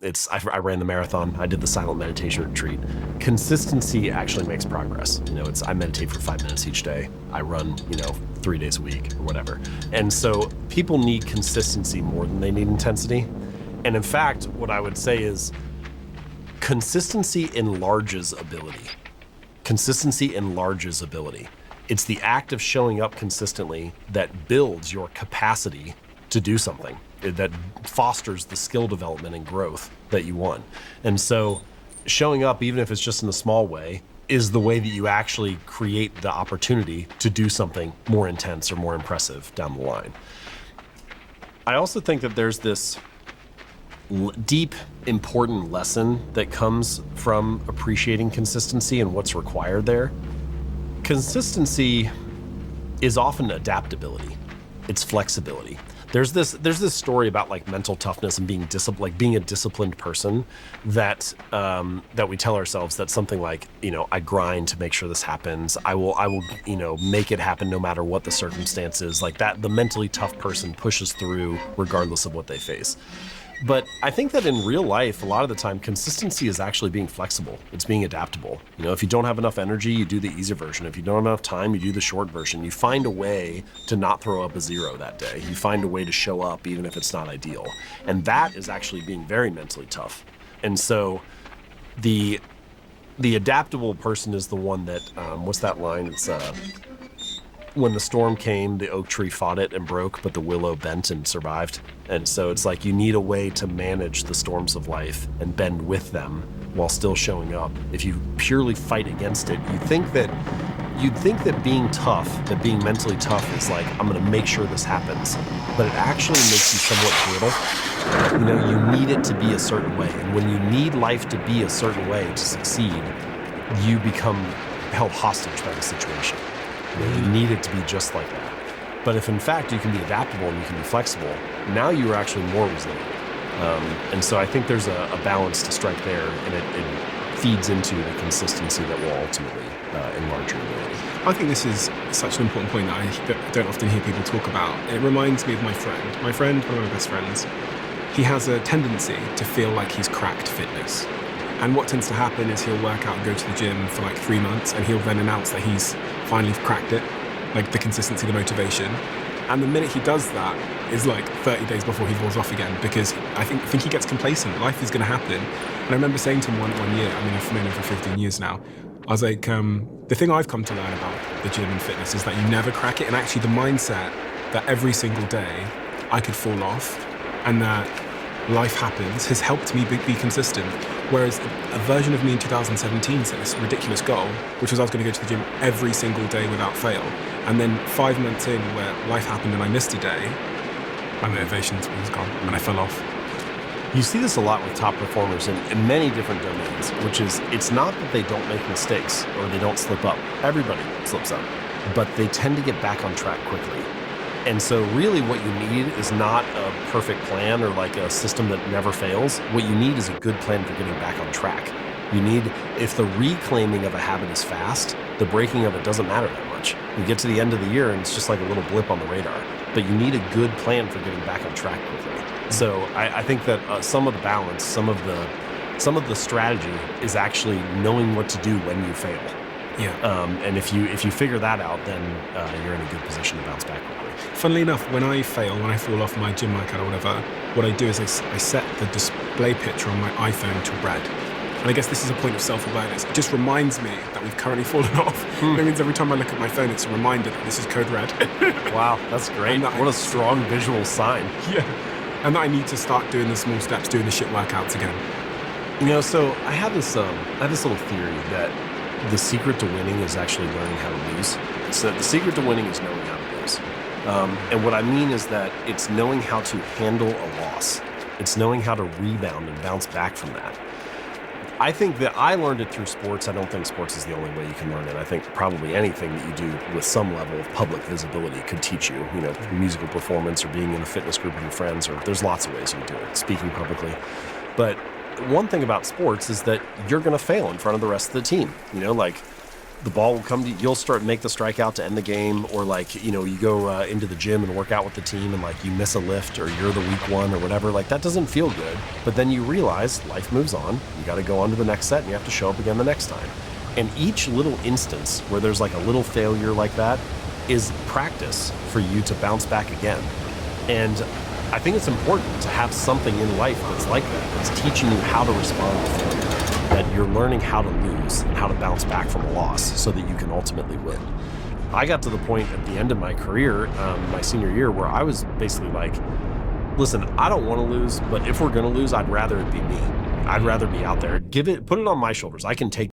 I ran the marathon. I did the silent meditation retreat. Consistency actually makes progress. I meditate for 5 minutes each day. I run, 3 days a week or whatever. And so people need consistency more than they need intensity. And in fact, what I would say is consistency enlarges ability. Consistency enlarges ability. It's the act of showing up consistently that builds your capacity to do something, that fosters the skill development and growth that you want. And so showing up, even if it's just in a small way, is the way that you actually create the opportunity to do something more intense or more impressive down the line. I also think that there's this deep, important lesson that comes from appreciating consistency and what's required there. Consistency is often adaptability. It's flexibility. There's this story about like mental toughness and being being a disciplined person that we tell ourselves that something like, I grind to make sure this happens. I will make it happen no matter what the circumstances. Like that, the mentally tough person pushes through regardless of what they face. But I think that in real life, a lot of the time, consistency is actually being flexible. It's being adaptable. If you don't have enough energy, you do the easy version. If you don't have enough time, you do the short version. You find a way to not throw up a 0 that day. You find a way to show up even if it's not ideal. And that is actually being very mentally tough. And so the adaptable person is the one that, what's that line? It's, when the storm came, the oak tree fought it and broke, but the willow bent and survived. And so it's like you need a way to manage the storms of life and bend with them while still showing up. If you purely fight against it, you'd think that being tough, that being mentally tough is like, I'm gonna make sure this happens. But it actually makes you somewhat brittle. You need it to be a certain way. And when you need life to be a certain way to succeed, you become held hostage by the situation. You need it to be just like that. But if in fact you can be adaptable and you can be flexible, now you are actually more resilient. And so I think there's a balance to strike there, and it feeds into the consistency that will ultimately enlarge your ability. I think this is such an important point that I don't often hear people talk about. It reminds me of my friend. My friend, one of my best friends, he has a tendency to feel like he's cracked fitness. And what tends to happen is he'll work out and go to the gym for like 3 months, and he'll then announce that he's finally cracked it, like the consistency, the motivation. And the minute he does that is like 30 days before he falls off again, because I think he gets complacent. Life is going to happen. And I remember saying to him one year, I've known him for 15 years now, I was like, the thing I've come to learn about the gym and fitness is that you never crack it. And actually the mindset that every single day I could fall off and that life happens has helped me be consistent. Whereas a version of me in 2017 set this ridiculous goal, which was I was going to go to the gym every single day without fail. And then 5 months in, where life happened and I missed a day, my motivation was gone and I fell off. You see this a lot with top performers in many different domains, which is it's not that they don't make mistakes or they don't slip up. Everybody slips up, but they tend to get back on track quickly. And so really what you need is not a perfect plan or like a system that never fails. What you need is a good plan for getting back on track. You need, if the reclaiming of a habit is fast, the breaking of it doesn't matter that much. You get to the end of the year and it's just like a little blip on the radar. But you need a good plan for getting back on track quickly. So I think that some of the balance, some of the strategy is actually knowing what to do when you fail. Yeah. And if you figure that out, then you're in a good position to bounce back quickly. Funnily enough, when I fail, when I fall off my gym workout or whatever, what I do is I set the display picture on my iPhone to red. And I guess this is a point of self-awareness. It just reminds me that we've currently fallen off. It means every time I look at my phone, it's a reminder that this is code red. Wow, that's great. What a strong visual sign. Yeah. And that I need to start doing the small steps, doing the shit workouts again. So I have this little theory that the secret to winning is actually learning how to lose. So the secret to winning is knowing how to lose. And what I mean is that it's knowing how to handle a loss. It's knowing how to rebound and bounce back from that. I think that I learned it through sports. I don't think sports is the only way you can learn it. I think probably anything that you do with some level of public visibility could teach you, musical performance or being in a fitness group with your friends, or there's lots of ways you can do it, speaking publicly. But one thing about sports is that you're going to fail in front of the rest of the team. the ball will come to you. You'll start make the strikeout to end the game, or like, you go into the gym and work out with the team and like you miss a lift or you're the weak one or whatever. Like that doesn't feel good. But then you realize life moves on. You got to go on to the next set and you have to show up again the next time. And each little instance where there's like a little failure like that is practice for you to bounce back again. And I think it's important to have something in life that's like that. It's teaching you how to respond to failure, that you're learning how to lose and how to bounce back from a loss so that you can ultimately win. I got to the point at the end of my career, my senior year, where I was basically like, listen, I don't want to lose, but if we're going to lose, I'd rather it be me. I'd rather be out there. Put it on my shoulders. I can take